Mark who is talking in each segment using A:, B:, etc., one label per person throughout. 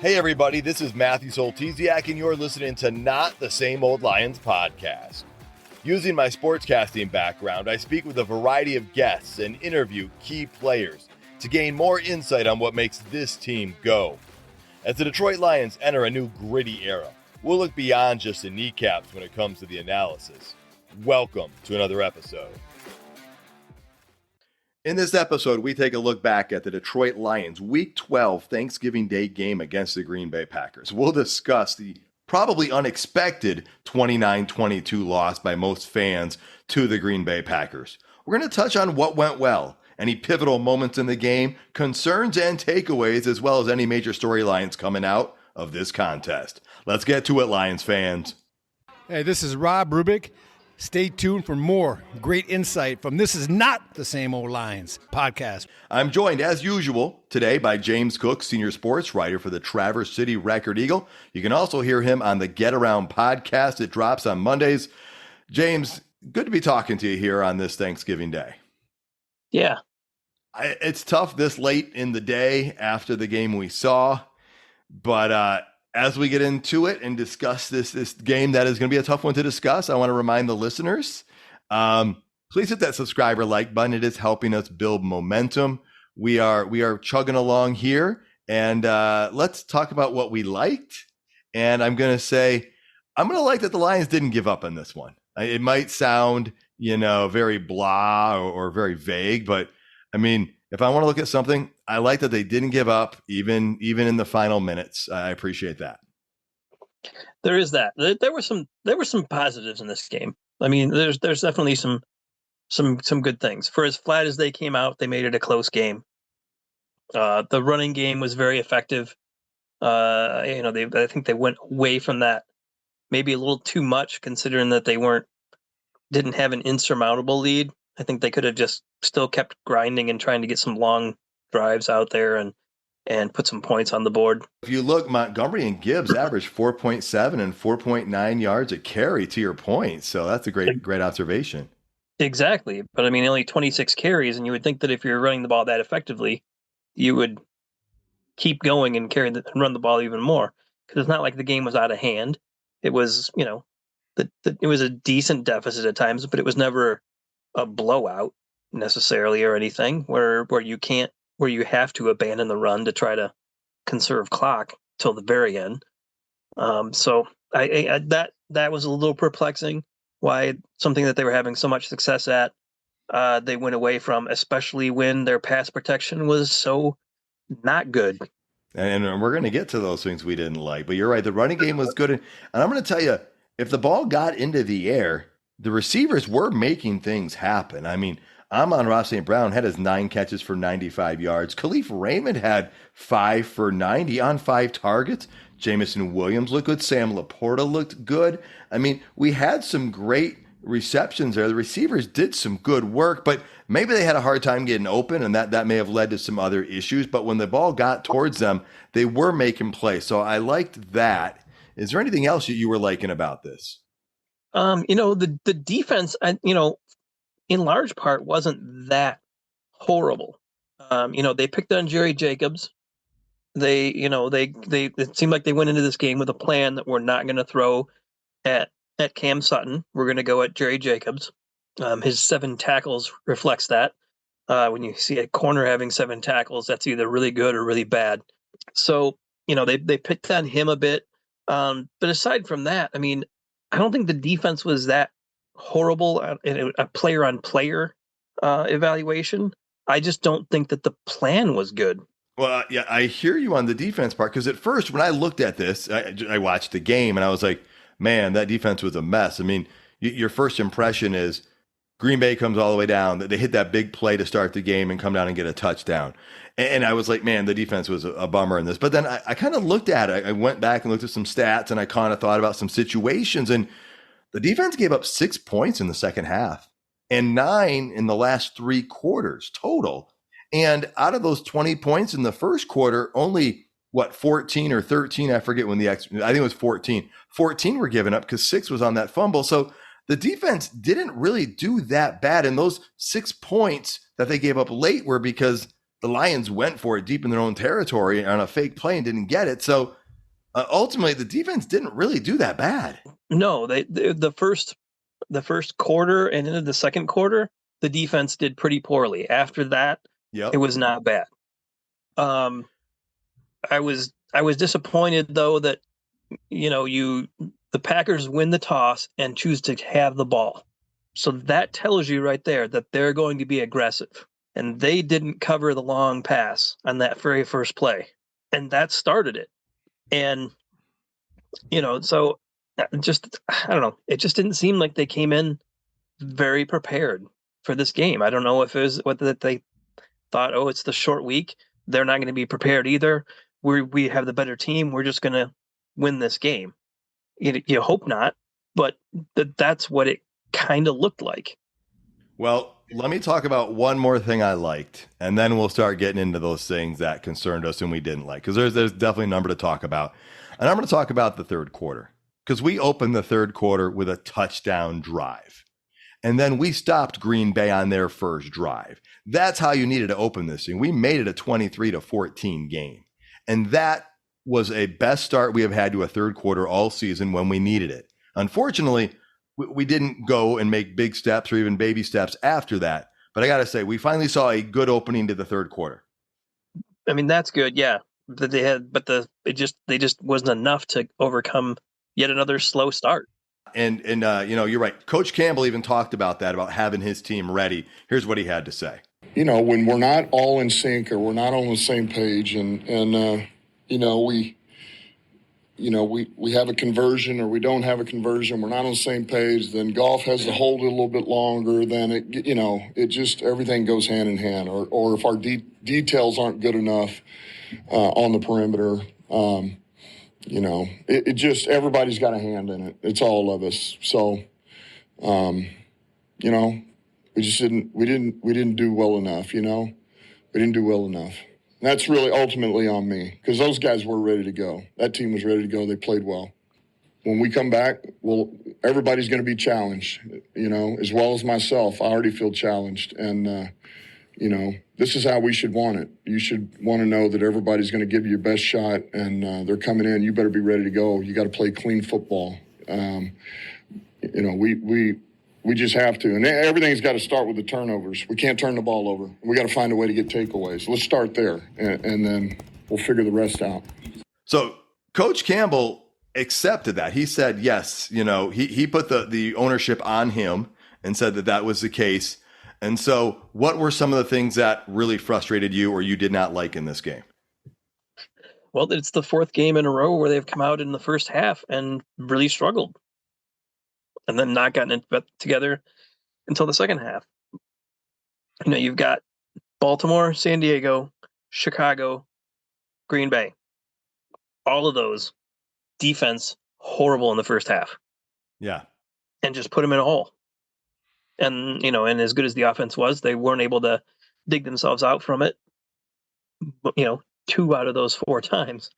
A: Hey everybody, this is Matthew Soltesiak and you're listening to Not the Same Old Lions podcast. Using my sportscasting background, I speak with a variety of guests and interview key players to gain more insight on what makes this team go. As the Detroit Lions enter a new gritty era, we'll look beyond just the kneecaps when it comes to the analysis. Welcome to another episode. In this episode, we take a look back at the Detroit Lions Week 12 Thanksgiving Day game against the Green Bay Packers. We'll discuss the probably unexpected 29-22 loss by most fans to the Green Bay Packers. We're going to touch on what went well, any pivotal moments in the game, concerns and takeaways, as well as any major storylines coming out of this contest. Let's get to it, Lions fans.
B: Hey, this is Rob Rubik. Stay tuned for more great insight from This Is Not the Same Old Lions podcast.
A: I'm joined, as usual, today by James Cook, senior sports writer for the Traverse City Record Eagle. You can also hear him on the Get Around podcast. It drops on Mondays. James, good to be talking to you here on this Thanksgiving Day.
C: Yeah.
A: It's tough this late in the day after the game we saw, but as we get into it and discuss this game that is going to be a tough one to discuss, I want to remind the listeners, please hit that subscribe or like button. It is helping us build momentum. We are chugging along here, and let's talk about what we liked. And I'm going to like that the Lions didn't give up on this one. It might sound, very blah or very vague, but I mean, if I want to look at something, I like that they didn't give up even in the final minutes. I appreciate that.
C: There is that. There were some positives in this game. I mean, there's definitely some good things. For as flat as they came out, they made it a close game. The running game was very effective. I think they went away from that maybe a little too much, considering that they didn't have an insurmountable lead. I think they could have just still kept grinding and trying to get some long drives out there and put some points on the board.
A: If you look, Montgomery and Gibbs averaged 4.7 and 4.9 yards a carry, to your point. So that's a great observation.
C: Exactly. But I mean, only 26 carries, and you would think that if you're running the ball that effectively, you would keep going and and run the ball even more. Because it's not like the game was out of hand. It was, it was a decent deficit at times, but it was never a blowout necessarily or anything where you have to abandon the run to try to conserve clock till the very end. So that was a little perplexing. Why something that they were having so much success at, they went away from, especially when their pass protection was so not good.
A: And we're going to get to those things we didn't like, but you're right. The running game was good. And I'm going to tell you, if the ball got into the air, the receivers were making things happen. I mean, Amon-Ra St. Brown had his 9 catches for 95 yards. Khalif Raymond had 5 for 90 on 5 targets. Jamison Williams looked good. Sam Laporta looked good. I mean, we had some great receptions there. The receivers did some good work, but maybe they had a hard time getting open, and that may have led to some other issues. But when the ball got towards them, they were making plays. So I liked that. Is there anything else you were liking about this?
C: The defense, in large part wasn't that horrible. They picked on Jerry Jacobs. They it seemed like they went into this game with a plan that we're not going to throw at Cam Sutton. We're going to go at Jerry Jacobs. His 7 tackles reflects that. When you see a corner having 7 tackles, that's either really good or really bad. So, they picked on him a bit. But aside from that, I mean, I don't think the defense was that horrible in a player-on-player evaluation. I just don't think that the plan was good.
A: Well, yeah, I hear you on the defense part, because at first when I looked at this, I watched the game and I was like, man, that defense was a mess. I mean, your first impression is Green Bay comes all the way down. They hit that big play to start the game and come down and get a touchdown. And I was like, man, the defense was a bummer in this. But then I kind of looked at it. I went back and looked at some stats, and I kind of thought about some situations. And the defense gave up 6 points in the second half and 9 in the last 3 quarters total. And out of those 20 points in the first quarter, only 14 or 13, I forget when I think it was 14. 14 were given up because 6 was on that fumble. So the defense didn't really do that bad. And those 6 points that they gave up late were because the Lions went for it deep in their own territory on a fake play and didn't get it. So ultimately, the defense didn't really do that bad.
C: No, the first quarter and into the second quarter, the defense did pretty poorly. After that,
A: Yep.
C: it was not bad. I was disappointed though that the Packers win the toss and choose to have the ball. So that tells you right there that they're going to be aggressive. And they didn't cover the long pass on that very first play. And that started it. And, so just, I don't know. It just didn't seem like they came in very prepared for this game. I don't know if it was that they thought, oh, it's the short week. They're not going to be prepared either. We have the better team. We're just going to win this game. You hope not, but that's what it kind of looked like.
A: Well, let me talk about one more thing I liked, and then we'll start getting into those things that concerned us and we didn't like, because there's definitely a number to talk about. And I'm going to talk about the third quarter, because we opened the third quarter with a touchdown drive. And then we stopped Green Bay on their first drive. That's how you needed to open this thing. We made it a 23-14 game. And that was a best start we have had to a third quarter all season when we needed it. Unfortunately, we didn't go and make big steps or even baby steps after that. But I got to say, we finally saw a good opening to the third quarter.
C: I mean, that's good. Yeah. That they had, but they just wasn't enough to overcome yet another slow start.
A: And you're right. Coach Campbell even talked about that, about having his team ready. Here's what he had to say.
D: When we're not all in sync or we're not on the same page and we have a conversion or we don't have a conversion, we're not on the same page, then golf has to hold it a little bit longer, then it just, everything goes hand in hand. Or if our details aren't good enough on the perimeter, it just, everybody's got a hand in it. It's all of us. So, we just didn't do well enough, we didn't do well enough. And that's really ultimately on me, because those guys were ready to go. That team was ready to go. They played well. When we come back, everybody's going to be challenged, as well as myself. I already feel challenged. And, this is how we should want it. You should want to know that everybody's going to give you your best shot, and they're coming in. You better be ready to go. You got to play clean football. We just have to. And everything's got to start with the turnovers. We can't turn the ball over. We got to find a way to get takeaways. Let's start there, and then we'll figure the rest out.
A: So Coach Campbell accepted that. He said, yes, he put the ownership on him and said that was the case. And so what were some of the things that really frustrated you or you did not like in this game?
C: Well, it's the fourth game in a row where they've come out in the first half and really struggled, and then not gotten it together until the second half. You've got Baltimore, San Diego, Chicago, Green Bay. All of those defense horrible in the first half.
A: Yeah.
C: And just put them in a hole. And, and as good as the offense was, they weren't able to dig themselves out from it. 2 out of those 4 times.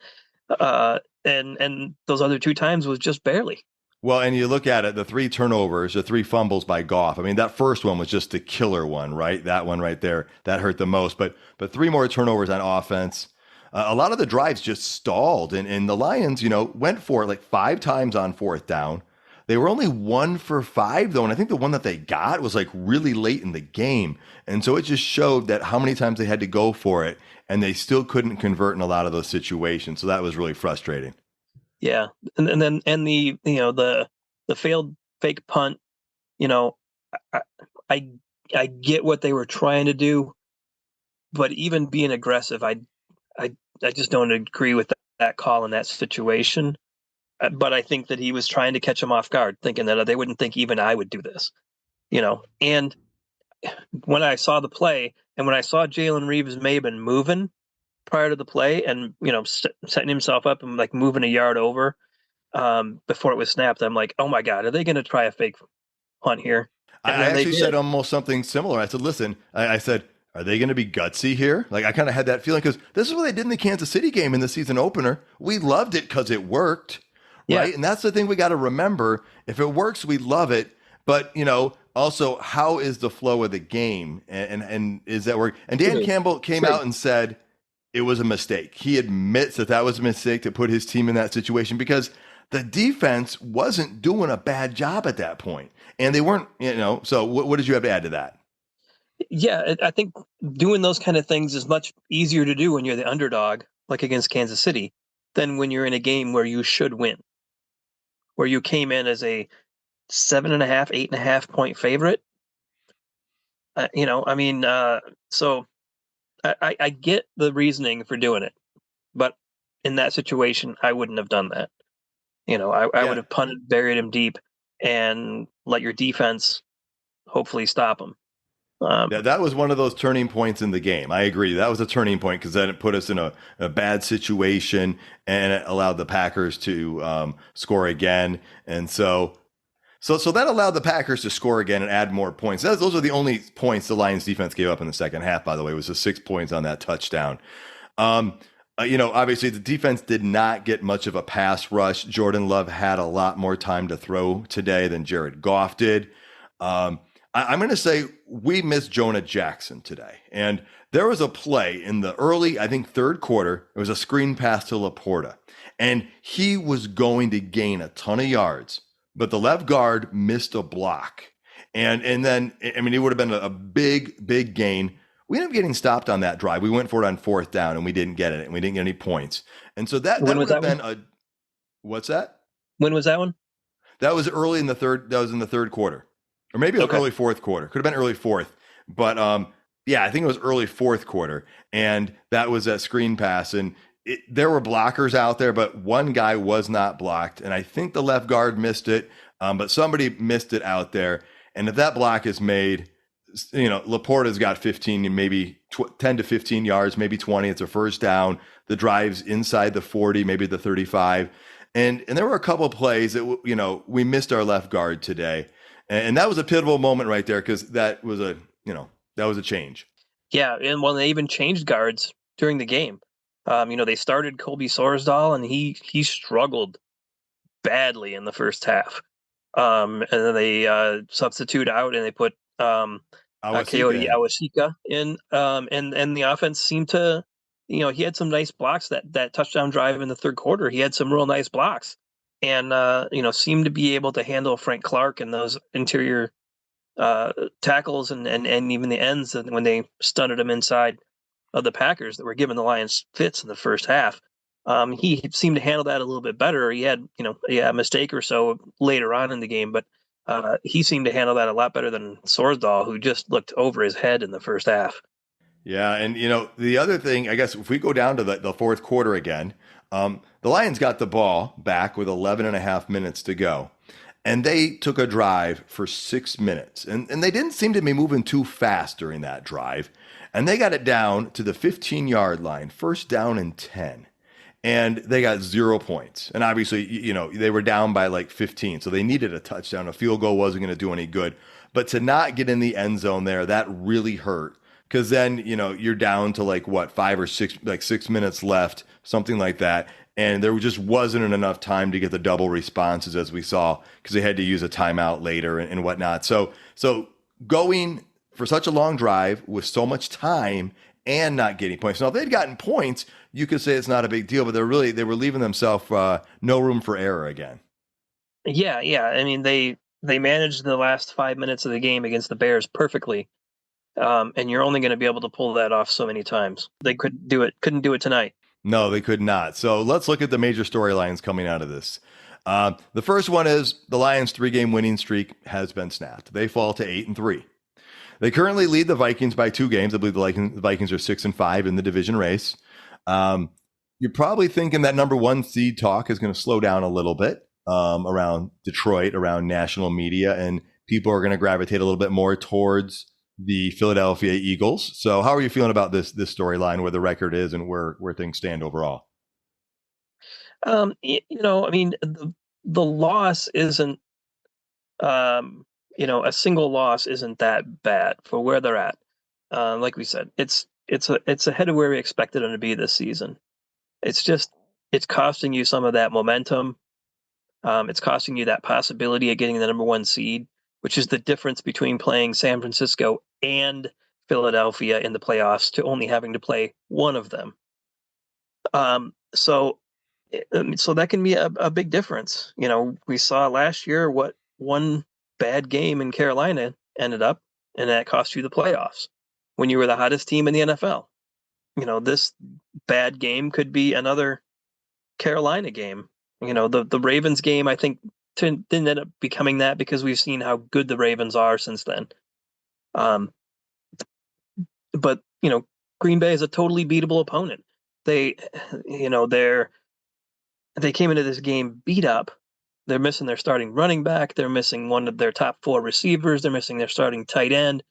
C: And those other 2 times was just barely.
A: Well, and you look at it, the 3 turnovers, the 3 fumbles by Goff. I mean, that first one was just the killer one, right? That one right there, that hurt the most. But 3 more turnovers on offense. A lot of the drives just stalled. And the Lions, went for it like 5 times on fourth down. They were only 1 for 5, though. And I think the one that they got was like really late in the game. And so it just showed that how many times they had to go for it. And they still couldn't convert in a lot of those situations. So that was really frustrating.
C: Yeah, and then the failed fake punt. I get what they were trying to do, but even being aggressive, I just don't agree with that call in that situation. But I think that he was trying to catch them off guard, thinking that they wouldn't think even I would do this. And when I saw the play and when I saw Jalen Reeves may have been moving prior to the play and, setting himself up and like moving a yard over before it was snapped, I'm like, oh my God, are they going to try a fake punt here? And
A: I actually said almost something similar. I said, listen, I said, are they going to be gutsy here? Like I kind of had that feeling because this is what they did in the Kansas City game in the season opener. We loved it because it worked. Right. Yeah. And that's the thing we got to remember. If it works, we love it. But, Also, how is the flow of the game, and is that work? And Dan Campbell came out and said it was a mistake. He admits that was a mistake to put his team in that situation because the defense wasn't doing a bad job at that point, and they weren't. So what did you have to add to that?
C: Yeah, I think doing those kind of things is much easier to do when you're the underdog, like against Kansas City, than when you're in a game where you should win, where you came in as a 7.5, 8.5 point favorite. So I get the reasoning for doing it, but in that situation, I wouldn't have done that. I would have punted, buried him deep, and let your defense hopefully stop him.
A: That was one of those turning points in the game. I agree. That was a turning point because then it put us in a bad situation and it allowed the Packers to score again. And so that allowed the Packers to score again and add more points. Those are the only points the Lions defense gave up in the second half, by the way. It was the 6 points on that touchdown. Obviously the defense did not get much of a pass rush. Jordan Love had a lot more time to throw today than Jared Goff did. I'm going to say we missed Jonah Jackson today. And there was a play in the early, I think, third quarter. It was a screen pass to Laporta. And he was going to gain a ton of yards, but the left guard missed a block. And then, I mean, it would have been a big, big gain. We ended up getting stopped on that drive. We went for it on fourth down, and we didn't get it, and we didn't get any points. And so that would have been what's that?
C: When was that one?
A: That was early in the third. That was in the third quarter. Or maybe early fourth quarter. Could have been early fourth. But I think it was early fourth quarter. And that was that screen pass. And there were blockers out there, but one guy was not blocked. And I think the left guard missed it, but somebody missed it out there. And if that block is made, Laporta's got 15, maybe 10 to 15 yards, maybe 20. It's a first down. The drive's inside the 40, maybe the 35. And there were a couple of plays that, we missed our left guard today. And that was a pivotal moment right there because that was a change.
C: Yeah, and when they even changed guards during the game, they started Colby Sorsdahl, and he struggled badly in the first half. And then they substitute out and they put Coyote Awashika in, and the offense seemed to, he had some nice blocks that touchdown drive in the third quarter. He had some real nice blocks. And seemed to be able to handle Frank Clark and those interior tackles and even the ends when they stunted him inside of the Packers that were giving the Lions fits in the first half. He seemed to handle that a little bit better. He had a mistake or so later on in the game, but he seemed to handle that a lot better than Sorsdahl, who just looked over his head in the first half.
A: Yeah, and the other thing, I guess, if we go down to the fourth quarter again. The Lions got the ball back with 11 and a half minutes to go, and they took a drive for 6 minutes. And they didn't seem to be moving too fast during that drive. And they got it down to the 15-yard line, first down and 10. And they got 0 points. And obviously, they were down by like 15, so they needed a touchdown. A field goal wasn't going to do any good. But to not get in the end zone there, that really hurt. Because then, you're down to 5 or 6, 6 minutes left, something like that. And there just wasn't enough time to get the double responses as we saw because they had to use a timeout later and whatnot. So going for such a long drive with so much time and not getting points. Now, if they'd gotten points, you could say it's not a big deal, but they were leaving themselves no room for error again.
C: Yeah. I mean, they managed the last 5 minutes of the game against the Bears perfectly. And you're only going to be able to pull that off so many times. They couldn't do it tonight. No,
A: they could not. So let's look at the major storylines coming out of this. The first one is the Lions' 3-game winning streak has been snapped. They fall to 8-3. They currently lead the Vikings by 2 games. I believe the Vikings are 6-5 in the division race. You're probably thinking that number 1 seed talk is going to slow down a little bit around Detroit, around national media, and people are going to gravitate a little bit more towards the Philadelphia Eagles. So how are you feeling about this storyline, where the record is and where things stand overall?
C: I mean, the loss isn't, a single loss isn't that bad for where they're at. Like we said, it's ahead of where we expected them to be this season. It's costing you some of that momentum. It's costing you that possibility of getting the number 1 seed, which is the difference between playing San Francisco and Philadelphia in the playoffs to only having to play one of them. So that can be a big difference. We saw last year what one bad game in Carolina ended up, and that cost you the playoffs when you were the hottest team in the NFL. This bad game could be another Carolina game. The Ravens game, I think, didn't end up becoming that because we've seen how good the Ravens are since then. But Green Bay is a totally beatable opponent. They came into this game beat up. They're missing their starting running back. They're missing one of their top 4 receivers. They're missing their starting tight end.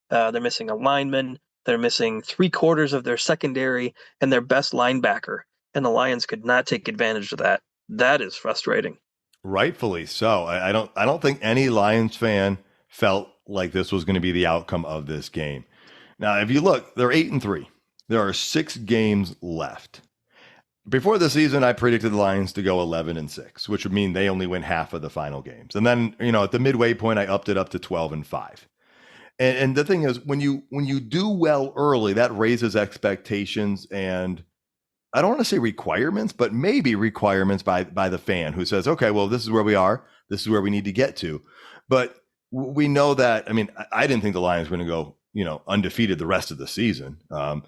C: They're missing a lineman. They're missing 3/4 of their secondary and their best linebacker. And the Lions could not take advantage of that. That is frustrating.
A: Rightfully so. I don't think any Lions fan felt like this was going to be the outcome of this game. Now, if you look, they're 8-3. There are 6 games left. Before the season, I predicted the Lions to go 11-6, which would mean they only win half of the final games. And then, at the midway point, I upped it up to 12-5. And the thing is, when you do well early, that raises expectations and I don't want to say requirements, but maybe requirements by the fan who says, okay, well, this is where we are. This is where we need to get to. But we know that, I didn't think the Lions were going to go, undefeated the rest of the season.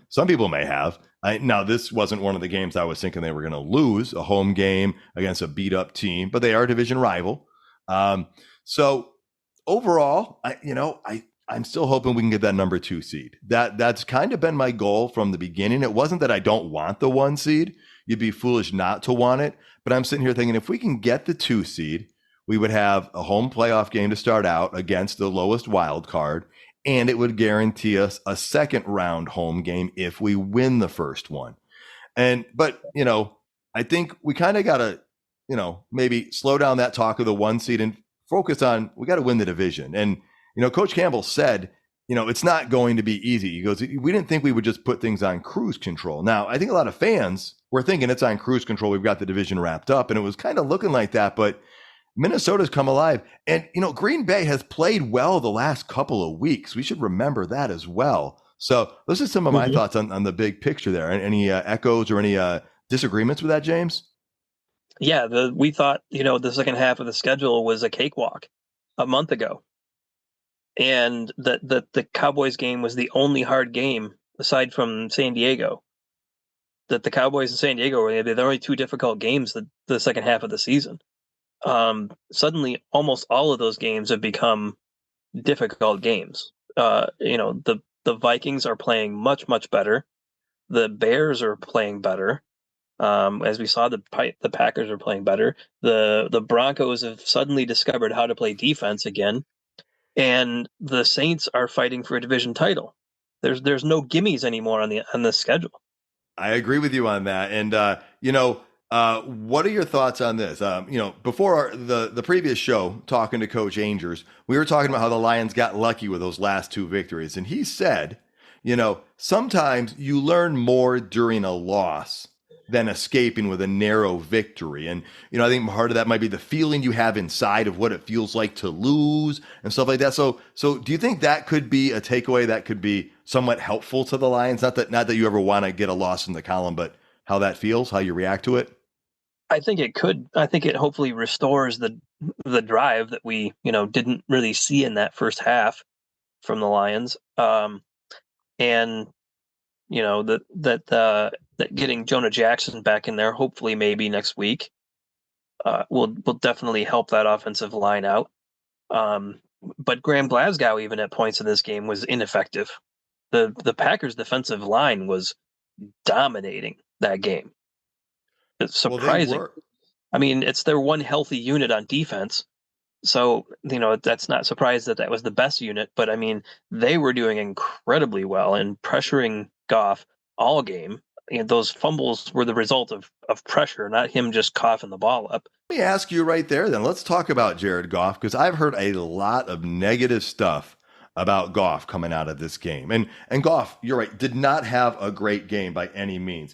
A: Some people may have. Now, this wasn't one of the games I was thinking they were going to lose, a home game against a beat up team, but they are a division rival. So overall, I'm still hoping we can get that number 2 seed. That's kind of been my goal from the beginning. It wasn't that I don't want the 1 seed. You'd be foolish not to want it. But I'm sitting here thinking if we can get the 2 seed, we would have a home playoff game to start out against the lowest wild card. And it would guarantee us a second round home game if we win the first one. But I think we kind of got to, maybe slow down that talk of the 1 seed and focus on, we got to win the division. And, Coach Campbell said, it's not going to be easy. He goes, we didn't think we would just put things on cruise control. Now, I think a lot of fans were thinking it's on cruise control. We've got the division wrapped up. And it was kind of looking like that. But Minnesota's come alive. And, Green Bay has played well the last couple of weeks. We should remember that as well. So those are some of my thoughts on the big picture there. Any echoes or any disagreements with that, James?
C: Yeah, we thought, the second half of the schedule was a cakewalk a month ago. And the Cowboys game was the only hard game aside from San Diego. That the Cowboys and San Diego were the only 2 difficult games the second half of the season. Suddenly, almost all of those games have become difficult games. The Vikings are playing much, much better. The Bears are playing better. As we saw, the Packers are playing better. The Broncos have suddenly discovered how to play defense again. And the Saints are fighting for a division title. There's no gimmies anymore on the schedule.
A: I agree with you on that. And what are your thoughts on this? Before the previous show, talking to Coach Angers, we were talking about how the Lions got lucky with those last 2 victories, and he said, sometimes you learn more during a loss than escaping with a narrow victory. And, I think part of that might be the feeling you have inside of what it feels like to lose and stuff like that. So do you think that could be a takeaway that could be somewhat helpful to the Lions? Not that you ever want to get a loss in the column, but how that feels, how you react to it?
C: I think it could. I think it hopefully restores the drive that we, didn't really see in that first half from the Lions. And that getting Jonah Jackson back in there, hopefully maybe next week, will definitely help that offensive line out. But Graham Glasgow, even at points in this game, was ineffective. The Packers' defensive line was dominating that game. It's surprising.
A: Well,
C: it's their one healthy unit on defense. So, that's not surprised that was the best unit, but they were doing incredibly well and pressuring Goff all game. Those fumbles were the result of pressure, not him just coughing the ball up.
A: Let me ask you right there then. Let's talk about Jared Goff, because I've heard a lot of negative stuff about Goff coming out of this game. And Goff, you're right, did not have a great game by any means.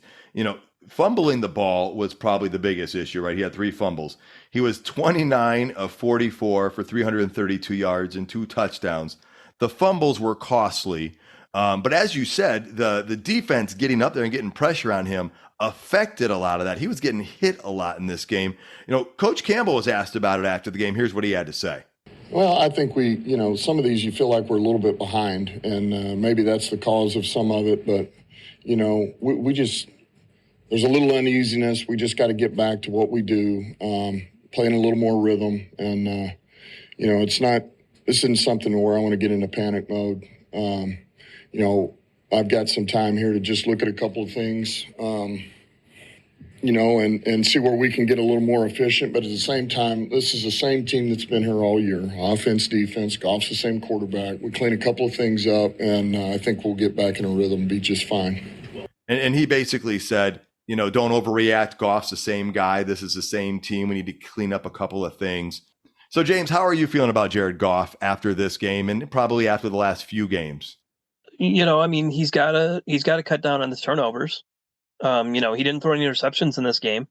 A: fumbling the ball was probably the biggest issue, right? He had 3 fumbles. He was 29 of 44 for 332 yards and 2 touchdowns. The fumbles were costly. But as you said, the defense getting up there and getting pressure on him affected a lot of that. He was getting hit a lot in this game. Coach Campbell was asked about it after the game. Here's what he had to say.
D: Well, I think some of these you feel like we're a little bit behind, and maybe that's the cause of some of it. But, we just, there's a little uneasiness. We just got to get back to what we do, playing a little more rhythm. And, this isn't something where I want to get into panic mode. I've got some time here to just look at a couple of things, and see where we can get a little more efficient. But at the same time, this is the same team that's been here all year. Offense, defense, Goff's the same quarterback. We clean a couple of things up, and I think we'll get back in a rhythm and be just fine.
A: And he basically said, don't overreact. Goff's the same guy. This is the same team. We need to clean up a couple of things. So, James, how are you feeling about Jared Goff after this game and probably after the last few games?
C: He's got to cut down on his turnovers. He didn't throw any interceptions in this game,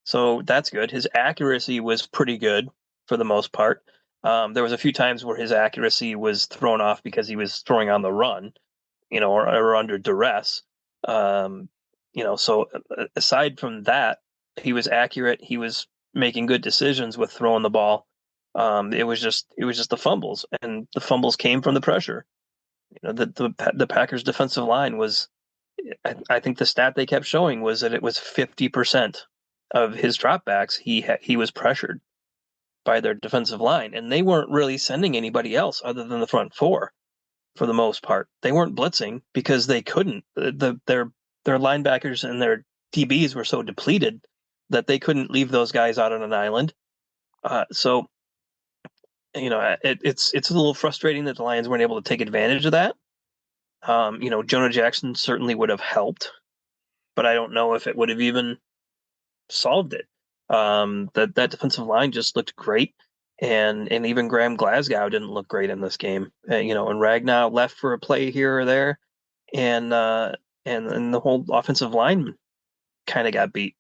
C: so that's good. His accuracy was pretty good for the most part. There was a few times where his accuracy was thrown off because he was throwing on the run, or under duress. So aside from that, he was accurate. He was making good decisions with throwing the ball. It was just the fumbles, and the fumbles came from the pressure. The Packers defensive line was, I think the stat they kept showing was that it was 50% of his dropbacks he was pressured by their defensive line, and they weren't really sending anybody else other than the front four for the most part. They weren't blitzing because they couldn't. Their linebackers and their DBs were so depleted that they couldn't leave those guys out on an island. It's a little frustrating that the Lions weren't able to take advantage of that. Jonah Jackson certainly would have helped, but I don't know if it would have even solved it. That defensive line just looked great, and even Graham Glasgow didn't look great in this game. And Ragnow left for a play here or there, and the whole offensive line kind of got beat.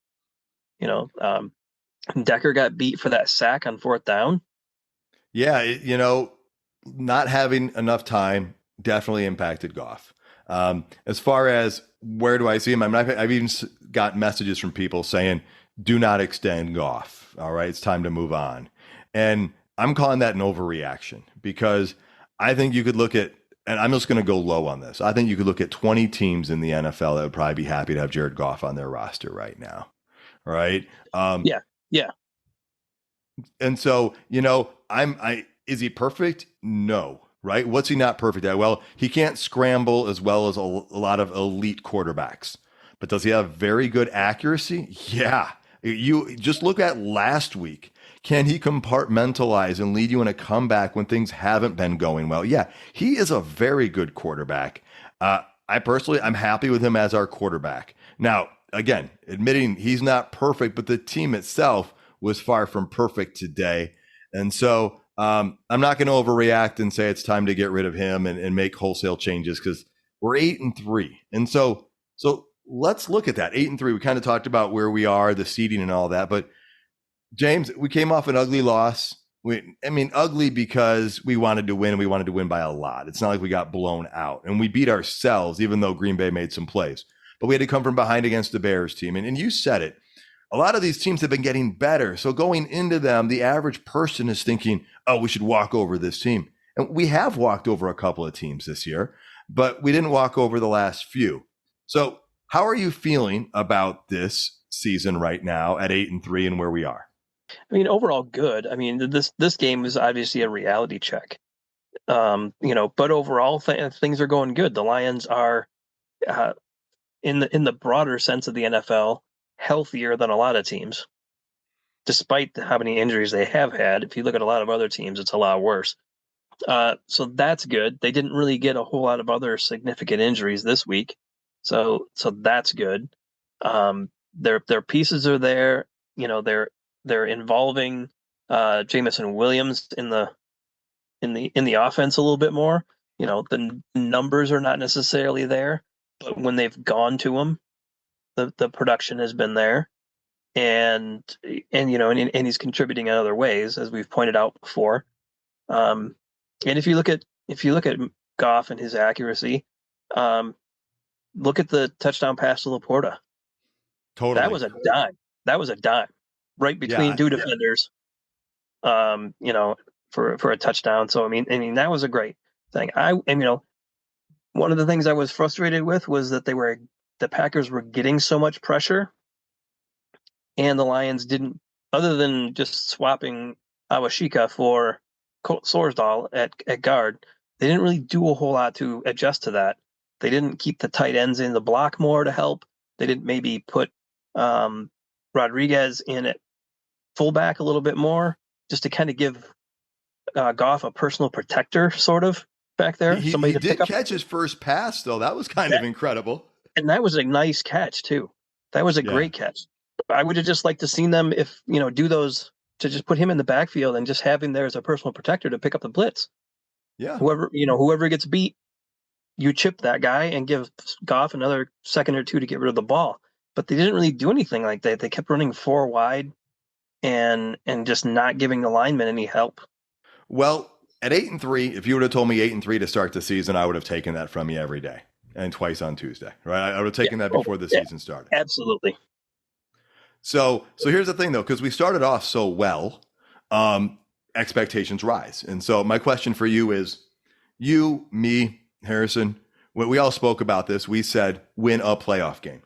C: Decker got beat for that sack on 4th down.
A: Yeah, not having enough time definitely impacted Goff. As far as where do I see him, I've even got messages from people saying, do not extend Goff. All right, it's time to move on. And I'm calling that an overreaction because I think you could look at, and I'm just going to go low on this, I think you could look at 20 teams in the NFL that would probably be happy to have Jared Goff on their roster right now. All right.
C: Yeah.
A: And so, is he perfect? No. Right? What's he not perfect at? Well, he can't scramble as well as a lot of elite quarterbacks. But does he have very good accuracy? Yeah. You just look at last week. Can he compartmentalize and lead you in a comeback when things haven't been going well? Yeah, he is a very good quarterback. I'm happy with him as our quarterback. Now, again, admitting he's not perfect, but the team itself was far from perfect today. And so I'm not going to overreact and say it's time to get rid of him and make wholesale changes because we're 8-3. And so let's look at that 8-3. We kind of talked about where we are, the seeding and all that. But James, we came off an ugly loss. Ugly because we wanted to win and we wanted to win by a lot. It's not like we got blown out and we beat ourselves, even though Green Bay made some plays. But we had to come from behind against the Bears team. And you said it. A lot of these teams have been getting better. So going into them, the average person is thinking, oh, we should walk over this team. And we have walked over a couple of teams this year, but we didn't walk over the last few. So how are you feeling about this season right now at 8-3 and where we are?
C: Overall good. This game is obviously a reality check. But overall things are going good. The Lions are, in the broader sense of the NFL, healthier than a lot of teams, despite how many injuries they have had. If you look at a lot of other teams, it's a lot worse. So that's good. They didn't really get a whole lot of other significant injuries this week, so that's good. Their pieces are there. They're involving Jamison Williams in the offense a little bit more. The numbers are not necessarily there, but when they've gone to him, the production has been there, and and he's contributing in other ways, as we've pointed out before. And if you look at Goff and his accuracy, look at the touchdown pass to Laporta.
A: Totally.
C: That was a dime. Right between two defenders. For a touchdown. So I mean that was a great thing. One of the things I was frustrated with was that the Packers were getting so much pressure, and the Lions didn't, other than just swapping Awashika for Colt Sorsdahl at guard, they didn't really do a whole lot to adjust to that. They didn't keep the tight ends in the block more to help. They didn't maybe put Rodriguez in at fullback a little bit more, just to kind of give Goff a personal protector, sort of, back there.
A: He
C: to
A: did catch his first pass, though. That was kind of incredible.
C: And that was a nice catch, too. That was a great catch. I would have just liked to seen them, if, do those, to just put him in the backfield and just have him there as a personal protector to pick up the blitz.
A: Yeah.
C: Whoever gets beat, you chip that guy and give Goff another second or two to get rid of the ball. But they didn't really do anything like that. They kept running 4 wide and just not giving the linemen any help.
A: Well, at 8-3, if you would have told me 8-3 to start the season, I would have taken that from you every day and twice on Tuesday, right? I would have taken that before the season started.
C: Absolutely.
A: So here's the thing, though, because we started off so well, expectations rise. And so my question for you is, you, me, Harrison, when we all spoke about this, we said win a playoff game.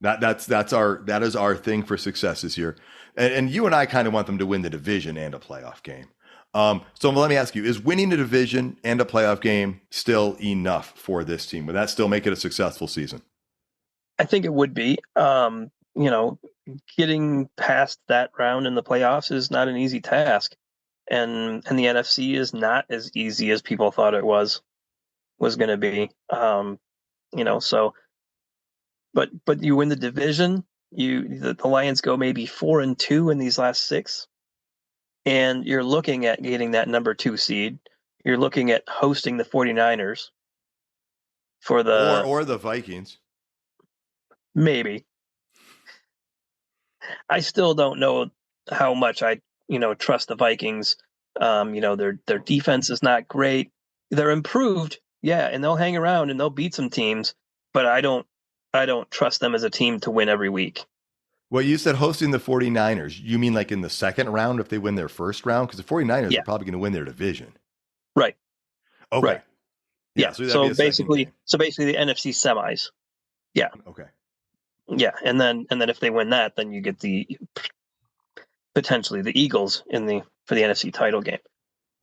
A: That is our thing for success this year. And you and I kind of want them to win the division and a playoff game. So let me ask you, is winning the division and a playoff game still enough for this team? Would that still make it a successful season?
C: I think it would be. Getting past that round in the playoffs is not an easy task. And the NFC is not as easy as people thought it was going to be. But you win the division, the Lions go maybe 4-2 in these last 6. And you're looking at getting that number 2 seed. You're looking at hosting the 49ers for the
A: or the Vikings.
C: Maybe. I still don't know how much I trust the Vikings. Their defense is not great. They're improved, and they'll hang around and they'll beat some teams, but I don't trust them as a team to win every week.
A: Well, you said hosting the 49ers. You mean like in the second round if they win their first round? Because the 49ers are probably going to win their division.
C: Right.
A: Okay.
C: Right.
A: Yeah.
C: So basically the NFC semis. Yeah.
A: Okay.
C: Yeah, and then if they win that, then you get potentially the Eagles for the NFC title game.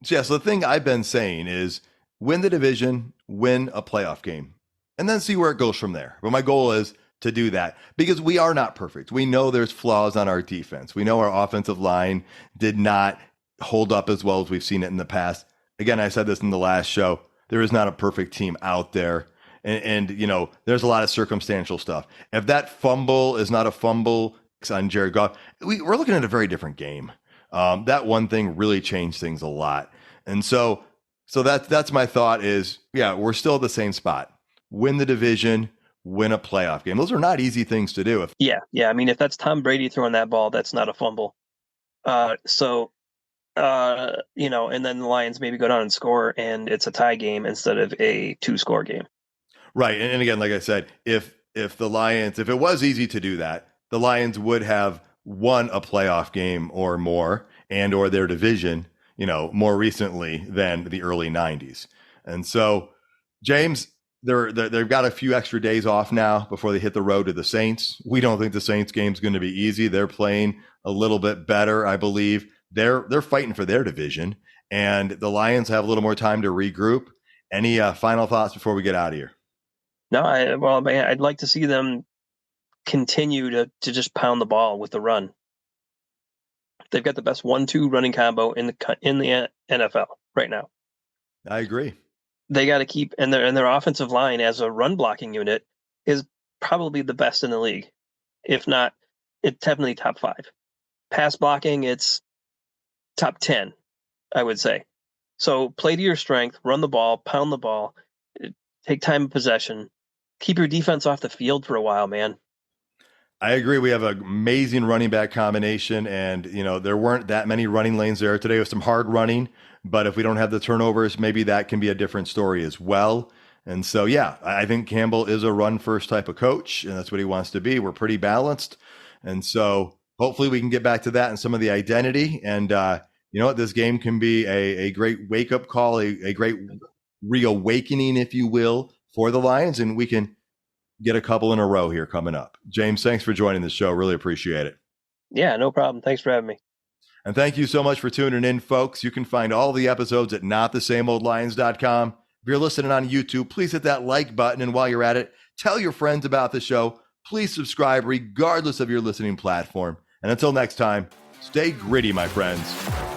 A: So the thing I've been saying is win the division, win a playoff game, and then see where it goes from there. But my goal is to do that because we are not perfect. We know there's flaws on our defense. We know our offensive line did not hold up as well as we've seen it in the past. Again, I said this in the last show. There is not a perfect team out there. And there's a lot of circumstantial stuff. If that fumble is not a fumble on Jared Goff, we're looking at a very different game. That one thing really changed things a lot. And so that's my thought is, we're still at the same spot. Win the division, win a playoff game. Those are not easy things to do.
C: I mean, if that's Tom Brady throwing that ball, that's not a fumble. And then the Lions maybe go down and score, and it's a tie game instead of a 2-score game.
A: Right. And again, like I said, if the Lions, if it was easy to do that, the Lions would have won a playoff game or more and or their division, more recently than the early 90s. And so, James, they've got a few extra days off now before they hit the road to the Saints. We don't think the Saints game's going to be easy. They're playing a little bit better, I believe. They're fighting for their division, and the Lions have a little more time to regroup. Any final thoughts before we get out of here?
C: No, I'd like to see them continue to just pound the ball with the run. They've got the best 1-2 running combo in the NFL right now.
A: I agree.
C: They got to keep, and their offensive line as a run blocking unit is probably the best in the league. If not, it's definitely top 5. Pass blocking, it's top 10, I would say. So play to your strength, run the ball, pound the ball, take time of possession, keep your defense off the field for a while, man.
A: I agree. We have an amazing running back combination, and there weren't that many running lanes there today with some hard running. But if we don't have the turnovers, maybe that can be a different story as well. And so, yeah, I think Campbell is a run first type of coach, and that's what he wants to be. We're pretty balanced, and so hopefully we can get back to that and some of the identity. And you know what, this game can be a great wake up call, a great reawakening, if you will, for the Lions, and we can get a couple in a row here coming up. James, thanks for joining the show. Really appreciate it.
C: Yeah, no problem. Thanks for having me.
A: And thank you so much for tuning in, folks. You can find all the episodes at notthesameoldlions.com. If you're listening on YouTube, please hit that like button. And while you're at it, tell your friends about the show. Please subscribe regardless of your listening platform. And until next time, stay gritty, my friends.